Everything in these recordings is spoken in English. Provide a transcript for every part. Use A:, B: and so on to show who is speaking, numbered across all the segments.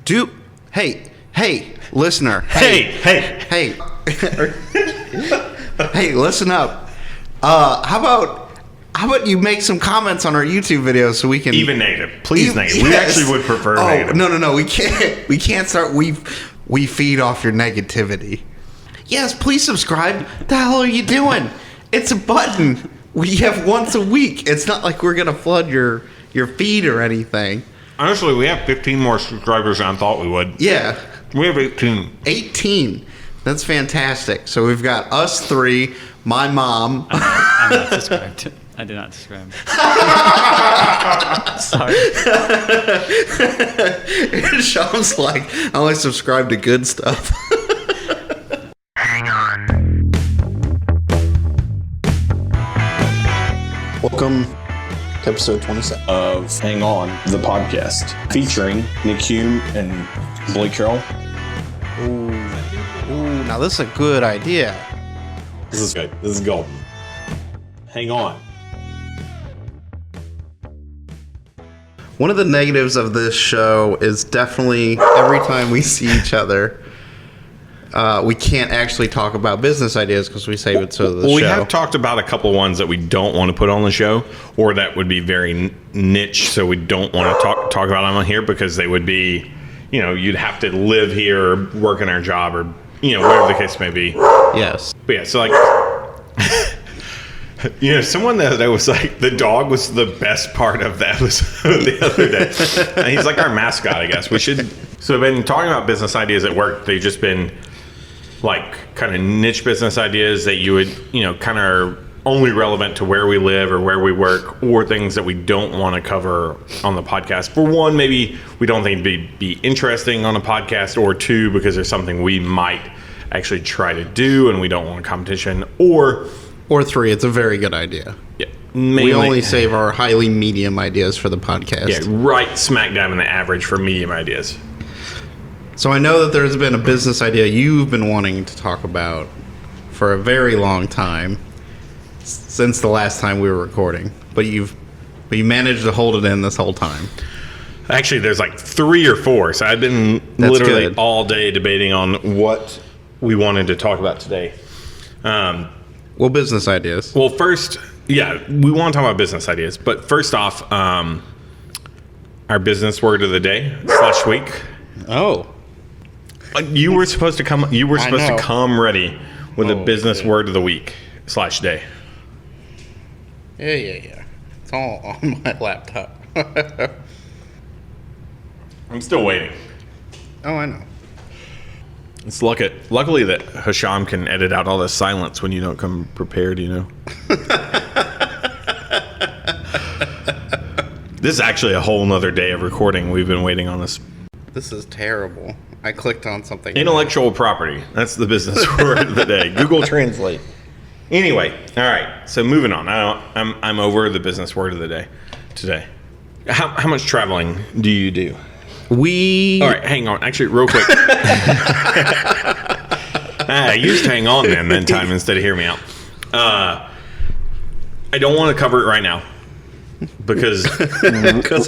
A: Hey, listener. Hey, listen up. How about you make some comments on our YouTube videos so we can
B: even negative, please negative. Yes. We actually would prefer negative.
A: No, we can't start. We feed off your negativity. Yes, please subscribe. The hell are you doing? It's a button. We have once a week. It's not like we're gonna flood your feed or anything.
B: Honestly, we have 15 more subscribers than I thought we would.
A: Yeah.
B: We have 18.
A: 18. That's fantastic. So we've got us three, my mom.
C: I'm not subscribed. I did not subscribe. Sorry.
A: Sean's like, I only subscribe to good stuff.
D: Hang on.
A: Welcome to episode 27
E: of Hang On, the podcast, featuring Nick Hume and Blake Carroll.
A: Ooh, now this is a good idea.
E: This is good. This is golden. Hang on.
A: One of the negatives of this show is definitely every time we see each other, we can't actually talk about business ideas because we save it to the show.
B: We have talked about a couple ones that we don't want to put on the show, or that would be very niche, so we don't want to talk about them on here because they would be, you'd have to live here or work in our job or, whatever the case may be.
A: Yes.
B: But yeah, so like, someone that was like, the dog was the best part of that was the other day. And he's like our mascot, I guess. So I've been talking about business ideas at work. They've just been like kind of niche business ideas that you would, kind of are only relevant to where we live or where we work, or things that we don't want to cover on the podcast. For one, maybe we don't think it'd be interesting on a podcast, or two, because there's something we might actually try to do and we don't want competition, or
A: three, it's a very good idea.
B: Yeah,
A: we only save our highly medium ideas for the podcast.
B: Yeah, right smack dab in the average for medium ideas.
A: So I know that there's been a business idea you've been wanting to talk about for a very long time, since the last time we were recording. But you managed to hold it in this whole time.
B: Actually, there's like 3 or 4. So I've been literally all day debating on what we wanted to talk about today.
A: Well, business ideas.
B: Well, first, yeah, we want to talk about business ideas. But first off, our business word of the day / week.
A: Oh.
B: You were supposed to come. You were supposed to come ready with a business word of the week / day.
A: Yeah. It's all on my laptop.
B: I'm still waiting.
A: Oh, I know.
B: It's luckily that Hisham can edit out all the silence when you don't come prepared. This is actually a whole nother day of recording. We've been waiting on this.
A: This is terrible. I clicked on something.
B: Intellectual property. That's the business word of the day. Google Translate. Anyway, all right. So moving on. I'm over the business word of the day today. How much traveling do you do? All right, hang on. Actually, real quick. I used to hang on then time instead of hear me out. I don't want to cover it right now. Because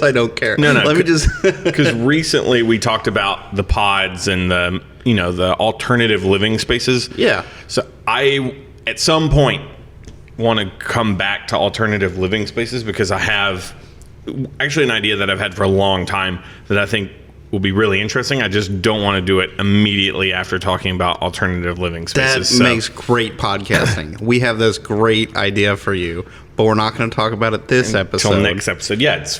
A: I don't care.
B: No.
A: Let me just
B: because recently we talked about the pods and the the alternative living spaces.
A: Yeah.
B: So I at some point want to come back to alternative living spaces because I have actually an idea that I've had for a long time that I think will be really interesting. I just don't want to do it immediately after talking about alternative living spaces.
A: That makes great podcasting. We have this great idea for you, but we're not going to talk about it this episode.
B: Until next episode. Yeah, it's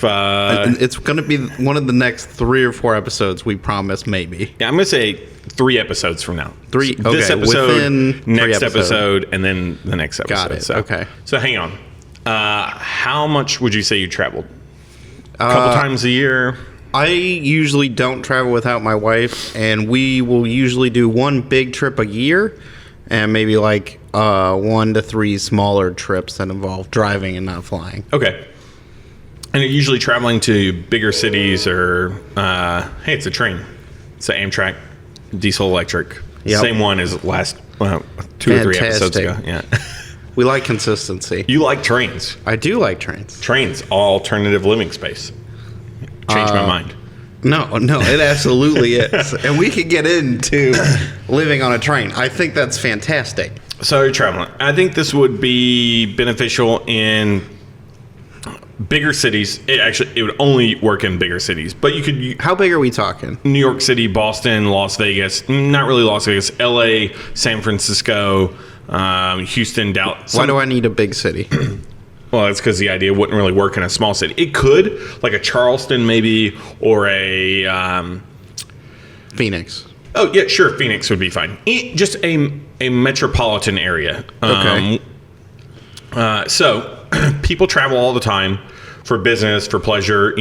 A: going to be one of the next 3 or 4 episodes, we promise, maybe.
B: Yeah, I'm going to say 3 episodes from now.
A: 3, okay.
B: This episode,
A: within
B: next episode, and then the next episode.
A: Got it,
B: so,
A: okay.
B: So hang on. How much would you say you traveled? A couple times a year?
A: I usually don't travel without my wife, and we will usually do one big trip a year, and maybe like 1 to 3 smaller trips that involve driving and not flying.
B: Okay. And you're usually traveling to bigger cities, or hey, it's a train. It's an Amtrak diesel electric. Yep. Same one as last 2 or 3 episodes ago. Yeah.
A: We like consistency.
B: You like trains.
A: I do like trains.
B: Trains, alternative living space. Changed my mind.
A: No, it absolutely is. And we could get into living on a train. I think that's fantastic.
B: So you're traveling. I think this would be beneficial in bigger cities. It would only work in bigger cities. But you could...
A: How big are we talking?
B: New York City, Boston, Las Vegas. Not really Las Vegas. L.A., San Francisco, Houston, Dallas.
A: Why do I need a big city?
B: Well, it's because the idea wouldn't really work in a small city. It could, like a Charleston maybe, or a...
A: Phoenix.
B: Oh, yeah, sure. Phoenix would be fine. Just a metropolitan area.
A: Okay.
B: So people travel all the time for business, for pleasure,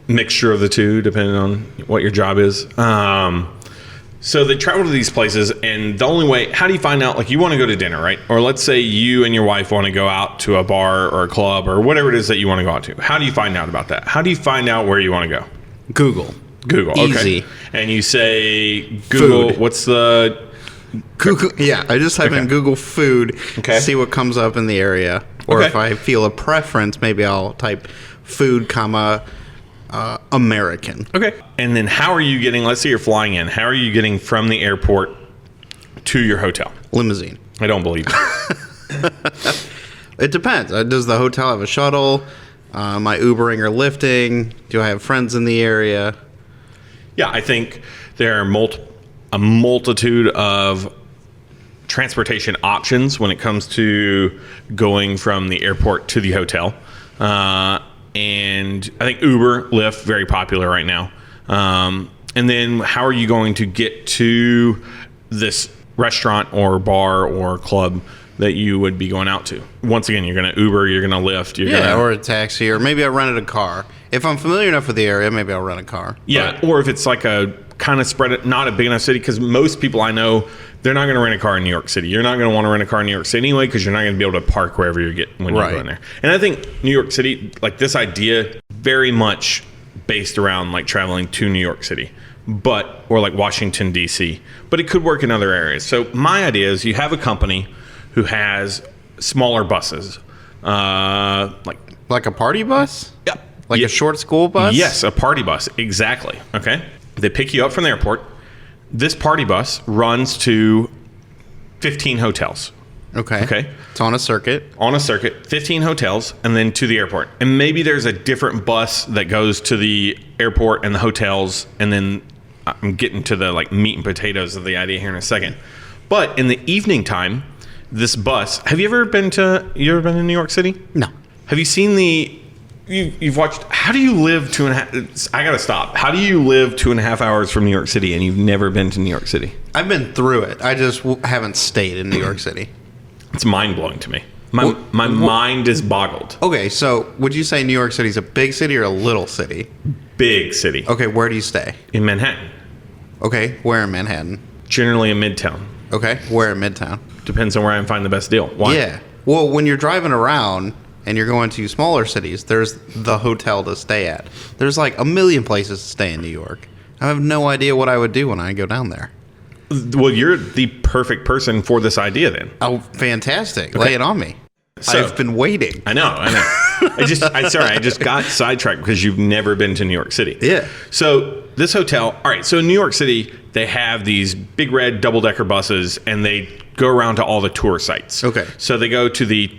B: mixture of the two, depending on what your job is. So they travel to these places, and the only way, how do you find out, like you want to go to dinner, right? Or let's say you and your wife want to go out to a bar or a club or whatever it is that you want to go out to. How do you find out about that? How do you find out where you want to go?
A: Google.
B: Okay.
A: Easy.
B: And you say, Google,
A: Food.
B: what's the...
A: Google. Yeah, I just type in Google food, see what comes up in the area. Or if I feel a preference, maybe I'll type food, American.
B: Okay. And then how are you getting, let's say you're flying in, how are you getting from the airport to your hotel?
A: Limousine.
B: I don't believe you.
A: It depends. Does the hotel have a shuttle? Am I Ubering or Lyfting? Do I have friends in the area?
B: Yeah, I think there are a multitude of transportation options when it comes to going from the airport to the hotel. And I think Uber, Lyft, very popular right now. And then how are you going to get to this restaurant or bar or club that you would be going out to? Once again, you're going to Uber, you're going to Lyft.
A: Or a taxi, or maybe I rented a car. If I'm familiar enough with the area, maybe I'll rent a car.
B: Yeah, or if it's like a kind of spread it, not a big enough city, because most people I know, they're not going to rent a car in New York City. You're not going to want to rent a car in New York City anyway, because you're not going to be able to park wherever you get when you go in there. And I think New York City, like this idea, very much based around like traveling to New York City, or like Washington D.C. But it could work in other areas. So my idea is you have a company who has smaller buses,
A: like a party bus.
B: Yep.
A: Like a short school bus?
B: Yes, a party bus. Exactly. Okay. They pick you up from the airport. This party bus runs to 15 hotels.
A: Okay. It's on a circuit.
B: 15 hotels, and then to the airport. And maybe there's a different bus that goes to the airport and the hotels, and then I'm getting to the like meat and potatoes of the idea here in a second. But in the evening time, this bus, have you ever been to New York City?
A: No.
B: Have you seen you've watched, how do you live I gotta stop. How do you live 2.5 hours from New York City and you've never been to New York City?
A: I've been through it. I just haven't stayed in New York City.
B: It's mind-blowing to me. My mind is boggled.
A: Okay, so would you say New York City is a big city or a little city?
B: Big city.
A: Okay, where do you stay?
B: In Manhattan.
A: Okay, where in Manhattan?
B: Generally in Midtown.
A: Okay, where in Midtown?
B: Depends on where I find the best deal. Why?
A: Yeah. Well, when you're driving around and you're going to smaller cities, there's the hotel to stay at. There's like a million places to stay in New York. I have no idea what I would do when I go down there.
B: Well, you're the perfect person for this idea then.
A: Oh, fantastic. Lay it on me. So, I've been waiting.
B: I know. I just got sidetracked because you've never been to New York City.
A: Yeah.
B: So this hotel, all right, so in New York City, they have these big red double-decker buses, and they go around to all the tour sites.
A: Okay.
B: So they go to the,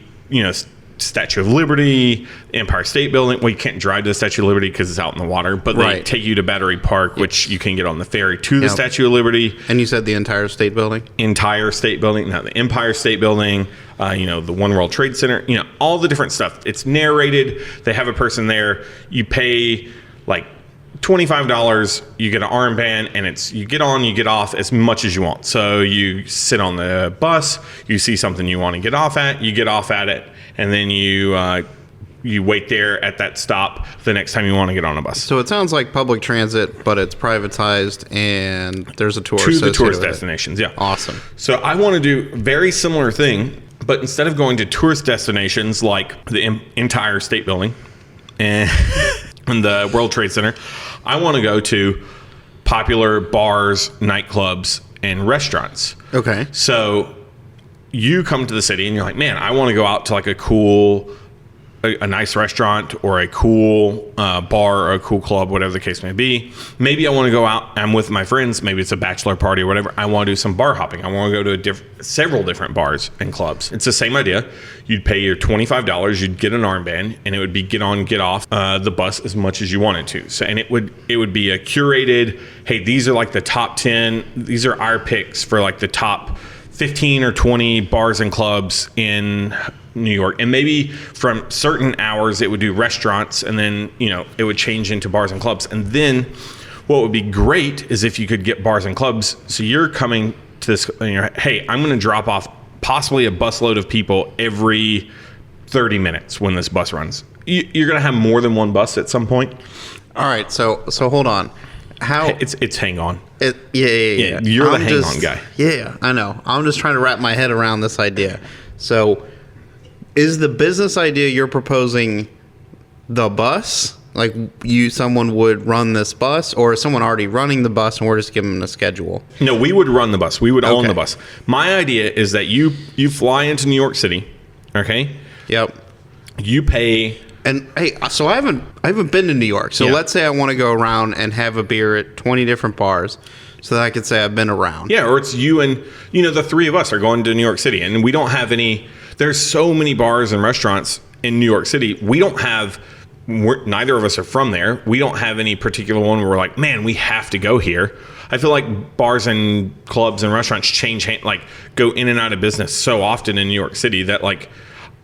B: Statue of Liberty, Empire State Building. Well, you can't drive to the Statue of Liberty because it's out in the water, but they take you to Battery Park, which you can get on the ferry to the Statue of Liberty.
A: And you said the entire state building?
B: Entire state building, not the Empire State Building, the One World Trade Center, all the different stuff. It's narrated. They have a person there. You pay like $25, you get an armband, and you get on, you get off as much as you want. So you sit on the bus, you see something you want to get off at, you get off at it, and then you wait there at that stop the next time you want to get on a bus.
A: So it sounds like public transit, but it's privatized, and there's a tour
B: to the tourist
A: with
B: destinations. Yeah,
A: awesome.
B: So I want to do a very similar thing, but instead of going to tourist destinations like the entire state building and the World Trade Center, I want to go to popular bars, nightclubs, and restaurants. a nice restaurant or a cool bar or a cool club, whatever the case may be. Maybe I want to go out. I'm with my friends. Maybe it's a bachelor party or whatever. I want to do some bar hopping. I want to go to several different bars and clubs. It's the same idea. You'd pay your $25. You'd get an armband, and it would be get on, get off the bus as much as you wanted to. So, and it would be a curated. Hey, these are like the top 10. These are our picks for like the top 15 or 20 bars and clubs in New York. And maybe from certain hours it would do restaurants, and then it would change into bars and clubs. And then what would be great is if you could get bars and clubs. So you're coming to this, hey, I'm going to drop off possibly a busload of people every 30 minutes when this bus runs. You're going to have more than one bus at some point.
A: All right, so hold on. How
B: it's hang on.
A: Yeah.
B: You're the hang on guy.
A: Yeah, I know. I'm just trying to wrap my head around this idea. So, is the business idea you're proposing the bus? Like someone would run this bus, or is someone already running the bus and we're just giving them a schedule?
B: No, we would run the bus. We would own the bus. My idea is that you fly into New York City, okay?
A: Yep.
B: You pay.
A: And hey, so I haven't been to New York. So let's say I want to go around and have a beer at 20 different bars, so that I could say I've been around.
B: Yeah, or it's you and the three of us are going to New York City, and we don't have any. There's so many bars and restaurants in New York City. We don't have. Neither of us are from there. We don't have any particular one where we're like, man, we have to go here. I feel like bars and clubs and restaurants go in and out of business so often in New York City that like.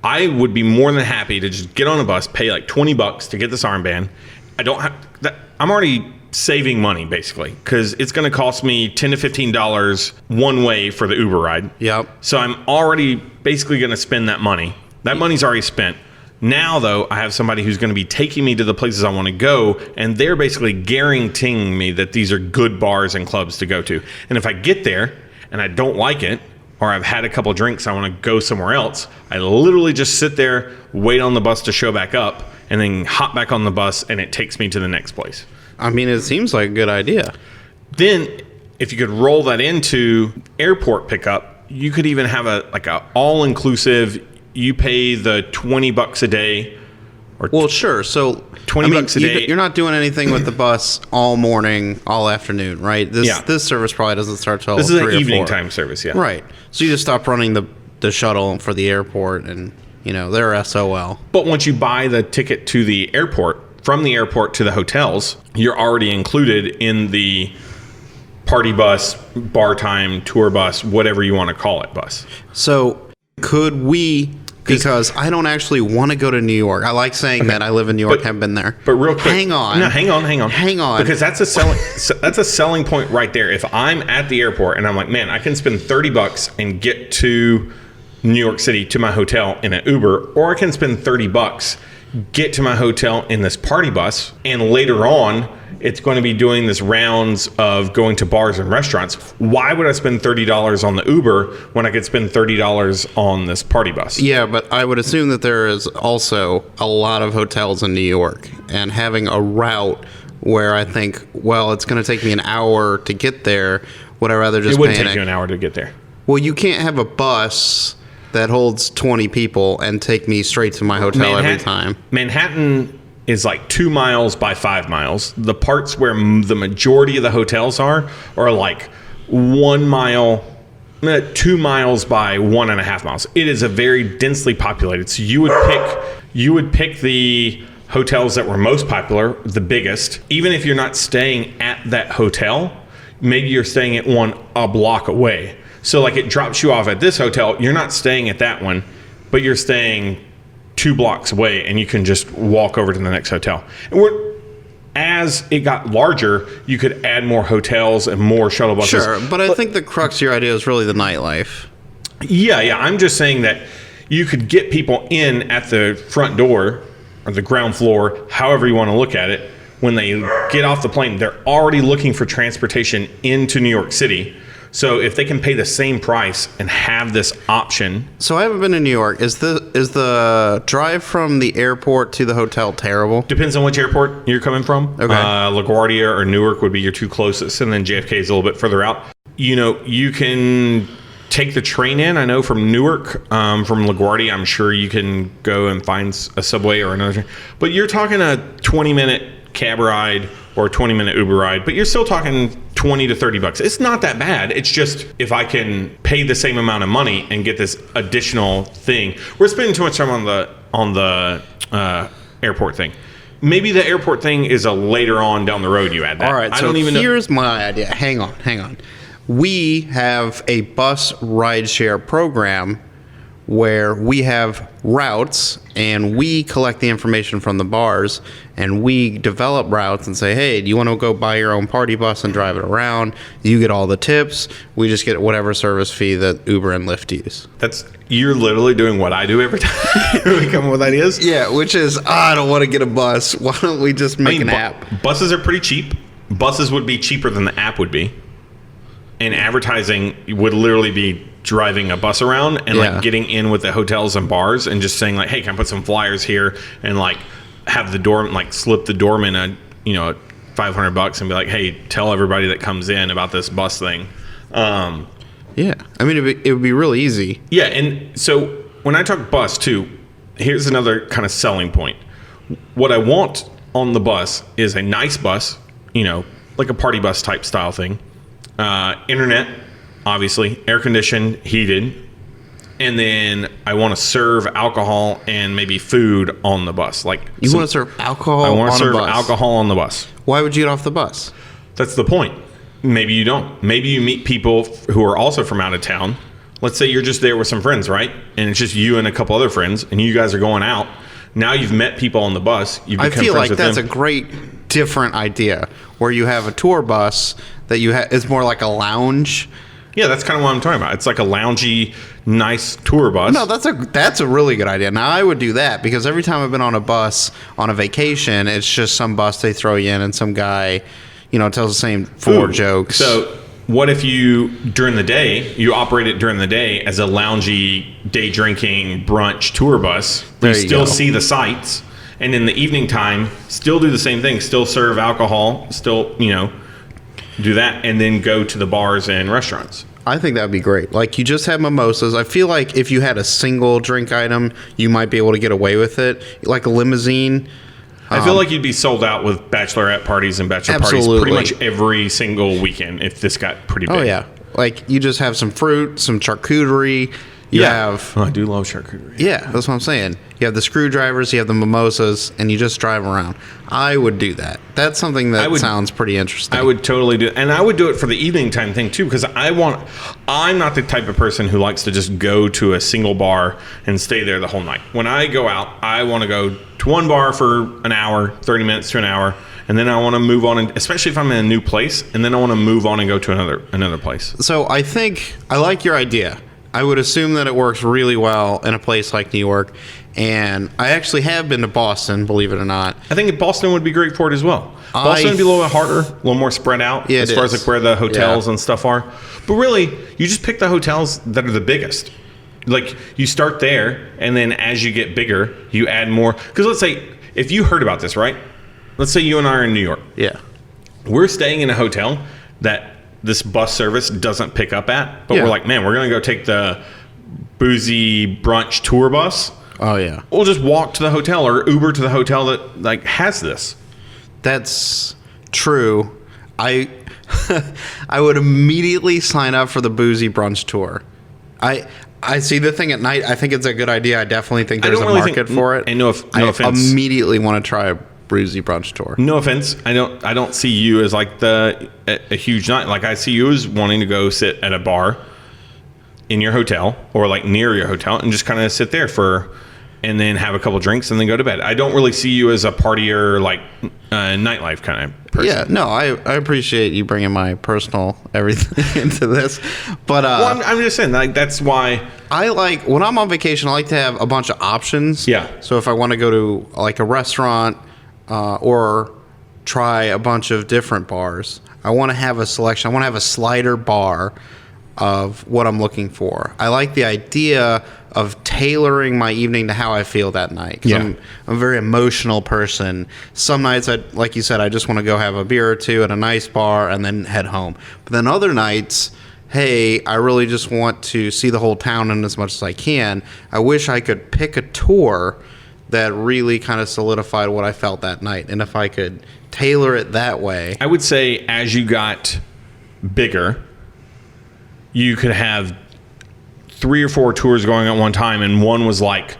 B: I would be more than happy to just get on a bus, pay like $20 to get this armband. I don't have that. I'm already saving money basically because it's going to cost me $10 to $15 one way for the Uber ride.
A: Yep.
B: So I'm already basically going to spend that money. That money's already spent. Now, though, I have somebody who's going to be taking me to the places I want to go, and they're basically guaranteeing me that these are good bars and clubs to go to. And if I get there and I don't like it, or I've had a couple drinks, I want to go somewhere else, I literally just sit there, wait on the bus to show back up, and then hop back on the bus, and it takes me to the next place.
A: I mean, it seems like a good idea.
B: Then, if you could roll that into airport pickup, you could even have a all-inclusive, you pay the $20 a day.
A: Well, sure. So
B: $20 a day.
A: You're not doing anything with the bus all morning, all afternoon, right? This service probably doesn't start till 3 or 4.
B: This is an evening time service, yeah.
A: Right. So you just stop running the shuttle for the airport, and they're SOL.
B: But once you buy the ticket to the airport, from the airport to the hotels, you're already included in the party bus, bar time, tour bus, whatever you want to call it, bus.
A: So could we? Because I don't actually want to go to New York. I like saying that I live in New York, haven't been there.
B: But real quick,
A: hang on.
B: No, hang on. Because that's a selling point right there. If I'm at the airport and I'm like, man, I can spend $30 and get to New York City to my hotel in an Uber, or I can spend $30, get to my hotel in this party bus, and later on it's going to be doing this rounds of going to bars and restaurants. Why would I spend $30 on the Uber when I could spend $30 on this party bus?
A: Yeah, but I would assume that there is also a lot of hotels in New York, and having a route where I think, well, it's going to take me an hour to get there, would I rather just
B: It wouldn't take you an hour to get there.
A: Well, you can't have a bus that holds 20 people and take me straight to my hotel every time.
B: Manhattan is like 2 miles by 5 miles. The parts where the majority of the hotels are like 1 mile, 2 miles by 1.5 miles. It is a very densely populated. So you would pick the hotels that were most popular, the biggest. Even if you're not staying at that hotel, maybe you're staying at one a block away. So like it drops you off at this hotel. You're not staying at that one, but you're staying 2 blocks away, and you can just walk over to the next hotel. And as it got larger, you could add more hotels and more shuttle buses.
A: Sure, but I think the crux of your idea is really the nightlife.
B: Yeah. I'm just saying that you could get people in at the front door or the ground floor, however you want to look at it. When they get off the plane, they're already looking for transportation into New York City. So if they can pay the same price and have this option.
A: So I haven't been to New York. Is the drive from the airport to the hotel terrible?
B: Depends on which airport you're coming from.
A: Okay.
B: LaGuardia or Newark would be your two closest, and then JFK is a little bit further out. You can take the train in. I know from Newark, from LaGuardia, I'm sure you can go and find a subway or another train. But you're talking a 20-minute cab ride or a 20-minute Uber ride, but you're still talking $20 to $30. It's not that bad. It's just if I can pay the same amount of money and get this additional thing. We're spending too much time on the airport thing. Maybe the airport thing is a later on down the road you add that.
A: All right, so here's my idea. Hang on. We have a bus rideshare program where we have routes and we collect the information from the bars and we develop routes and say, hey, do you want to go buy your own party bus and drive it around? You get all the tips. We just get whatever service fee that Uber and Lyft use.
B: You're literally doing what I do every time we come up with ideas.
A: Yeah, which is, I don't want to get a bus. Why don't we just make an app?
B: Buses are pretty cheap. Buses would be cheaper than the app would be. And advertising would literally be driving a bus around and like getting in with the hotels and bars and just saying like, hey, can I put some flyers here and like have the door, like slip the doorman $500 and be like, hey, tell everybody that comes in about this bus thing.
A: Yeah, I mean, it would be really easy.
B: Yeah, and so when I talk bus too, here's another kind of selling point. What I want on the bus is a nice bus, like a party bus type style thing. Internet, obviously, air conditioned, heated, and then I want to serve alcohol and maybe food on the bus. Like
A: you want to serve alcohol?
B: I want to
A: on
B: serve
A: a bus.
B: alcohol on the bus.
A: Why would you get off the bus?
B: That's the point. Maybe you don't. Maybe you meet people who are also from out of town. Let's say you're just there with some friends, right? And it's just you and a couple other friends, and you guys are going out. Now you've met people on the bus. You've become
A: I feel
B: friends
A: like that's
B: them.
A: a great different idea where you have a tour bus that is more like a lounge.
B: Yeah, that's kind of what I'm talking about. It's like a loungy, nice tour bus.
A: No, that's a really good idea. Now I would do that because every time I've been on a bus on a vacation, it's just some bus they throw you in and some guy, tells the same four jokes.
B: So what if you, during the day, you operate it during the day as a loungy, day drinking, brunch tour bus?
A: There you
B: still
A: go.
B: see the sights. And in the evening time, still do the same thing. Still serve alcohol. Still, do that. And then go to the bars and restaurants.
A: I think that would be great. Like, you just have mimosas. I feel like if you had a single drink item, you might be able to get away with it. Like a limousine.
B: I feel like you'd be sold out with bachelorette parties and bachelor
A: Absolutely.
B: parties pretty much every single weekend if this got pretty big.
A: Oh, yeah. Like, you just have some fruit, some charcuterie. You have...
B: Oh, I do love charcuterie.
A: Yeah, that's what I'm saying. You have the screwdrivers, you have the mimosas, and you just drive around. I would do that. That's something that sounds pretty interesting.
B: I would totally do it. And I would do it for the evening time thing, too, because I'm not the type of person who likes to just go to a single bar and stay there the whole night. When I go out, I want to go to one bar for an hour, 30 minutes to an hour, and then I want to move on, especially if I'm in a new place, and then I want to move on and go to another place.
A: So I think I like your idea. I would assume that it works really well in a place like New York. And I actually have been to Boston, believe it or not.
B: I think Boston would be great for it as well. Boston would be a little bit harder, a little more spread out as far as like where the hotels and stuff are. But really, you just pick the hotels that are the biggest. Like, you start there, and then as you get bigger, you add more. Because let's say, if you heard about this, right? Let's say you and I are in New York.
A: Yeah.
B: We're staying in a hotel that this bus service doesn't pick up at, but we're like, man, we're going to go take the boozy brunch tour bus.
A: Oh, yeah.
B: We'll just walk to the hotel or Uber to the hotel that like has this.
A: That's true. I would immediately sign up for the boozy brunch tour. I see the thing at night. I think it's a good idea. I definitely think there's a market for it.
B: And no offense.
A: I immediately want to try a boozy brunch tour.
B: No offense. I don't see you as like a huge night. Like, I see you as wanting to go sit at a bar in your hotel or like near your hotel and just kind of sit there and then have a couple drinks and then go to bed. I don't really see you as a partier, like nightlife kind of person.
A: Yeah, no, I appreciate you bringing my personal everything into this. But
B: well, I'm just saying, like, that's why
A: I like, when I'm on vacation, I like to have a bunch of options.
B: Yeah.
A: So if I want to go to like a restaurant or try a bunch of different bars, I want to have a selection. I want to have a slider bar of what I'm looking for. I like the idea of tailoring my evening to how I feel that night. 'Cause I'm a very emotional person. Some nights, like you said, I just want to go have a beer or two at a nice bar and then head home. But then other nights, hey, I really just want to see the whole town in as much as I can. I wish I could pick a tour that really kind of solidified what I felt that night. And if I could tailor it that way.
B: I would say as you got bigger, you could have 3 or 4 tours going at one time, and one was like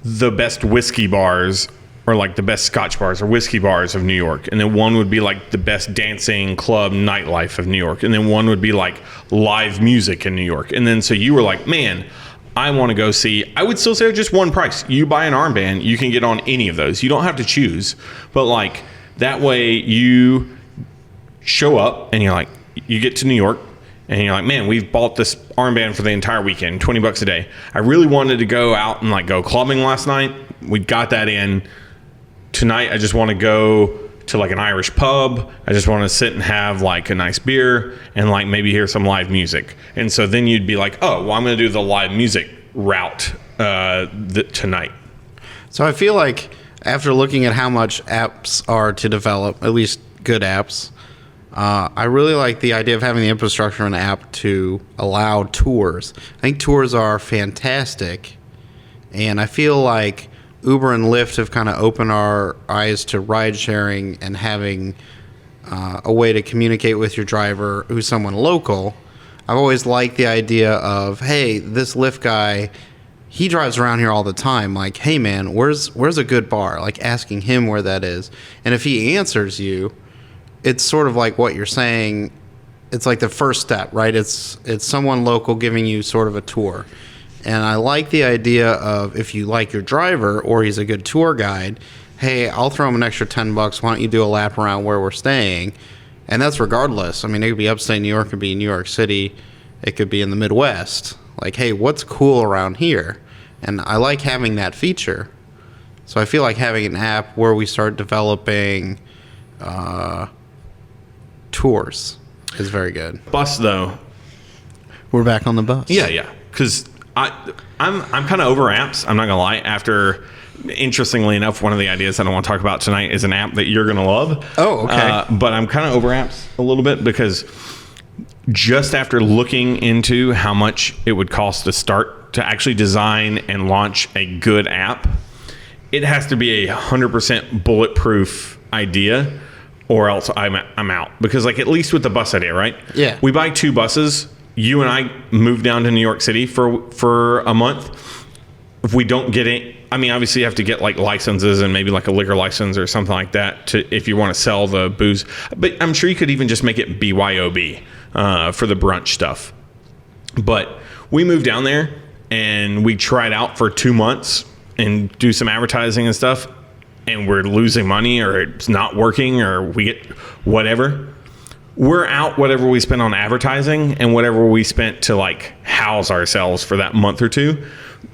B: the best whiskey bars or like the best Scotch bars or whiskey bars of New York. And then one would be like the best dancing club nightlife of New York. And then one would be like live music in New York. And then so you were like, man, I want to go see, I would still say just one price. You buy an armband, you can get on any of those. You don't have to choose. But like that way you show up and you're like, you get to New York and you're like, man, we've bought this armband for the entire weekend, $20 a day. I really wanted to go out and like go clubbing last night. We got that in. Tonight, I just want to go to like an Irish pub. I just want to sit and have like a nice beer and like maybe hear some live music. And so then you'd be like, oh, well, I'm going to do the live music route tonight.
A: So I feel like after looking at how much apps are to develop, at least good apps, I really like the idea of having the infrastructure in an app to allow tours. I think tours are fantastic. And I feel like Uber and Lyft have kind of opened our eyes to ride sharing and having a way to communicate with your driver who's someone local. I've always liked the idea of, hey, this Lyft guy, he drives around here all the time. Like, hey, man, where's a good bar? Like asking him where that is. And if he answers you, it's sort of like what you're saying. It's like the first step, right? It's someone local giving you sort of a tour. And I like the idea of if you like your driver or he's a good tour guide, hey, I'll throw him an extra $10. Why don't you do a lap around where we're staying? And that's regardless. I mean, it could be upstate New York, it could be New York City, it could be in the Midwest. Like, hey, what's cool around here? And I like having that feature. So I feel like having an app where we start developing tours is very good.
B: Bus, though.
A: We're back on the bus.
B: Yeah. Because I'm kind of over apps. I'm not gonna lie. After, interestingly enough, one of the ideas that I want to talk about tonight is an app that you're gonna love.
A: Oh, okay.
B: But I'm kind of over apps a little bit because just after looking into how much it would cost to actually design and launch a good app, it has to be 100% bulletproof idea, or else I'm out. Because like at least with the bus idea, right?
A: Yeah.
B: We buy 2 buses. You and I moved down to New York City for a month. If we don't get it, I mean, obviously you have to get like licenses and maybe like a liquor license or something like that if you want to sell the booze. But I'm sure you could even just make it BYOB for the brunch stuff. But we moved down there and we tried out for 2 months and do some advertising and stuff. And we're losing money or it's not working or we get whatever. We're out whatever we spent on advertising and whatever we spent to like house ourselves for that month or 2.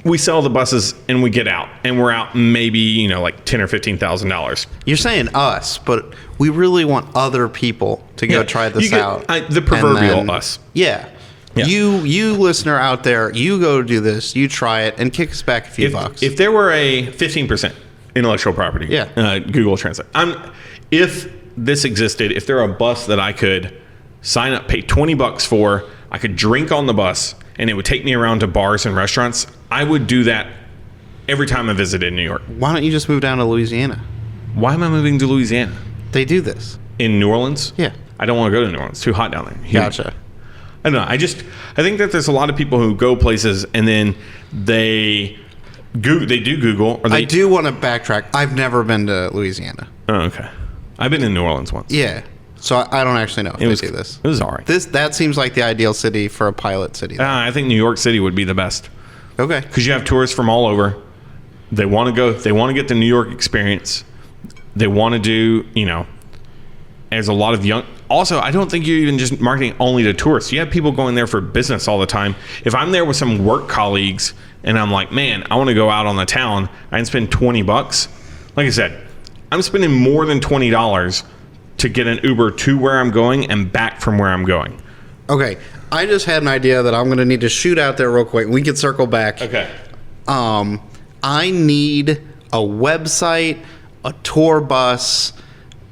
B: We sell the buses and we get out, and we're out maybe like $10,000 or $15,000.
A: You're saying us, but we really want other people to go try this out.
B: The proverbial us.
A: Yeah.
B: Yeah.
A: You listener out there, you go do this, you try it, and kick us back a few bucks.
B: If there were a 15% intellectual property, Google Translate. If this existed, if there were a bus that I could sign up, pay $20 for, I could drink on the bus, and it would take me around to bars and restaurants, I would do that every time I visited New York.
A: Why don't you just move down to Louisiana?
B: Why am I moving to Louisiana?
A: They do this.
B: In New Orleans?
A: Yeah.
B: I don't want to go to New Orleans. It's too hot down there.
A: Gotcha.
B: I don't know. I think that there's a lot of people who go places and then they do Google. Or
A: I do want to backtrack. I've never been to Louisiana.
B: Oh, okay. I've been in New Orleans once.
A: Yeah. So I don't actually know if they do this.
B: It was all right.
A: That seems like the ideal city for a pilot city.
B: I think New York City would be the best.
A: Okay.
B: Because you have tourists from all over. They want to go. They want to get the New York experience. They want to do, as a lot of young. Also, I don't think you're even just marketing only to tourists. You have people going there for business all the time. If I'm there with some work colleagues and I'm like, man, I want to go out on the town, I can spend $20. Like I said, I'm spending more than $20 to get an Uber to where I'm going and back from where I'm going.
A: Okay. I just had an idea that I'm going to need to shoot out there real quick. We can circle back.
B: Okay.
A: I need a website, a tour bus,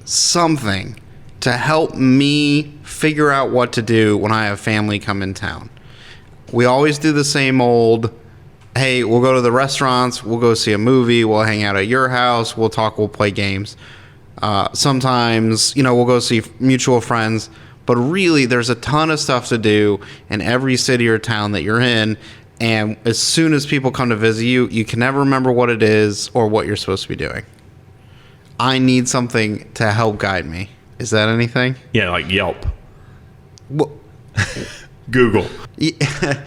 A: something to help me figure out what to do when I have family come in town. We always do the same old, hey, we'll go to the restaurants, we'll go see a movie, we'll hang out at your house, we'll talk, we'll play games. Sometimes, we'll go see mutual friends. But really, there's a ton of stuff to do in every city or town that you're in. And as soon as people come to visit you, you can never remember what it is or what you're supposed to be doing. I need something to help guide me. Is that anything?
B: Yeah, like Yelp.
A: Well,
B: Google.
A: yeah.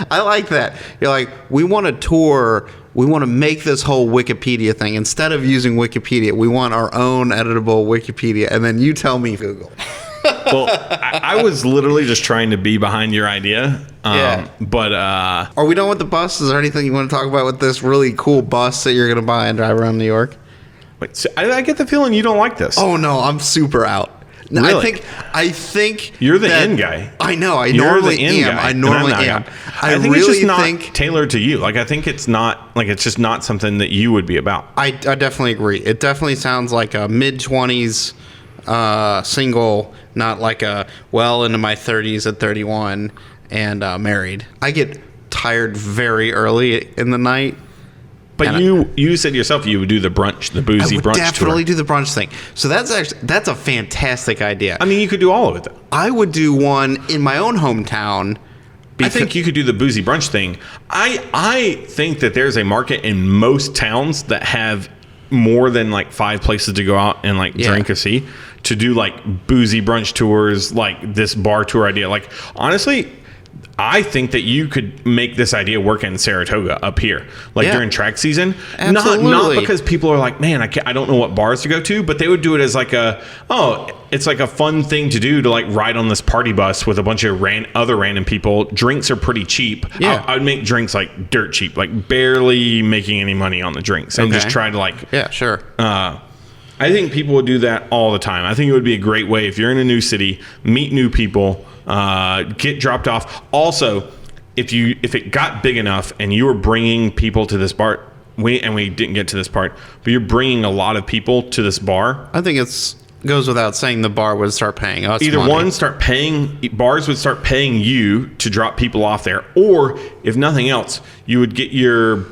A: I like that. You're like, we want a tour. We want to make this whole Wikipedia thing. Instead of using Wikipedia, we want our own editable Wikipedia. And then you tell me Google.
B: Well, I was literally just trying to be behind your idea.
A: Yeah.
B: But
A: Are we done with the bus? Is there anything you want to talk about with this really cool bus that you're going to buy and drive around New York?
B: wait, so I get the feeling you don't like this.
A: Oh, no. I'm super out. No,
B: Really?
A: I think
B: You're the
A: that-
B: in guy.
A: I know. I
B: You're
A: normally
B: the in
A: am.
B: guy,
A: I
B: and
A: normally
B: I'm
A: am.
B: not. I think
A: really
B: it's just not
A: think
B: tailored to you. Like I think it's not like it's just not something that you would be about.
A: I definitely agree. It definitely sounds like a mid-20s single, not like a well into my 30s at 31 and married. I get tired very early in the night.
B: But
A: And
B: you said yourself you would do the brunch, the
A: I
B: boozy
A: would
B: brunch
A: definitely
B: tour.
A: do the brunch thing. So that's a fantastic idea.
B: I mean, you could do all of it though.
A: I would do one in my own hometown.
B: I think you could do the boozy brunch thing. I think that there's a market in most towns that have more than like 5 places to go out and like
A: Yeah.
B: drink or see to do like boozy brunch tours, like this bar tour idea. Like honestly, I think that you could make this idea work in Saratoga up here, like
A: Yeah.
B: during track season.
A: Absolutely.
B: Not because people are like, man, I don't know what bars to go to, but they would do it as like it's like a fun thing to do to like ride on this party bus with a bunch of other random people. Drinks are pretty cheap.
A: Yeah.
B: I would make drinks like dirt cheap, like barely making any money on the drinks, and
A: Okay.
B: just try to like
A: Yeah, sure.
B: I think people would do that all the time. I think it would be a great way if you're in a new city, meet new people, get dropped off. Also, if it got big enough and you were bringing people to this bar, we didn't get to this part, but you're bringing a lot of people to this bar.
A: I think goes without saying the bar would start paying us
B: Either
A: money.
B: bars would start paying you to drop people off there, or if nothing else, you would get your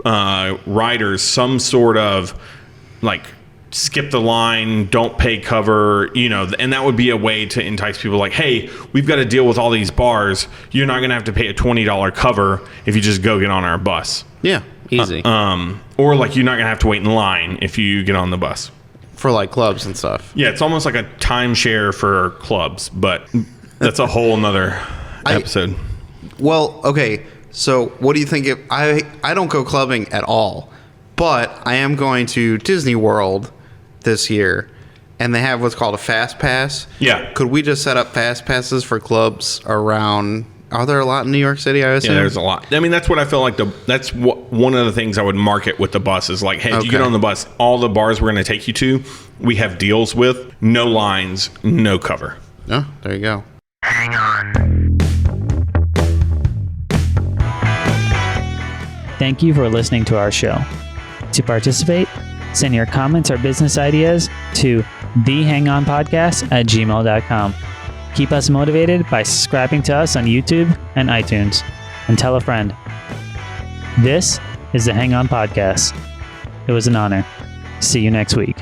B: riders some sort of like skip the line, don't pay cover, and that would be a way to entice people like, hey, we've got to deal with all these bars. You're not going to have to pay a $20 cover if you just go get on our bus.
A: Yeah, easy.
B: Or like you're not going to have to wait in line if you get on the bus.
A: For like clubs and stuff.
B: Yeah, it's almost like a timeshare for clubs, but that's a whole nother episode.
A: Well, okay. So what do you think if I don't go clubbing at all, but I am going to Disney World this year, and they have what's called a fast pass.
B: Yeah.
A: Could we just set up fast passes for clubs around? Are there a lot in New York City? I assume.
B: Yeah, there's a lot. I mean, that's what I feel like. That's one of the things I would market with the bus is like, hey, if you get
A: Okay.
B: on the bus, all the bars we're going to take you to, we have deals with, no lines, no cover.
A: Oh, there you go.
D: Hang on.
C: Thank you for listening to our show. To participate, send your comments or business ideas to thehangonpodcast@gmail.com. Keep us motivated by subscribing to us on YouTube and iTunes, and tell a friend. This is the Hang On Podcast. It was an honor. See you next week.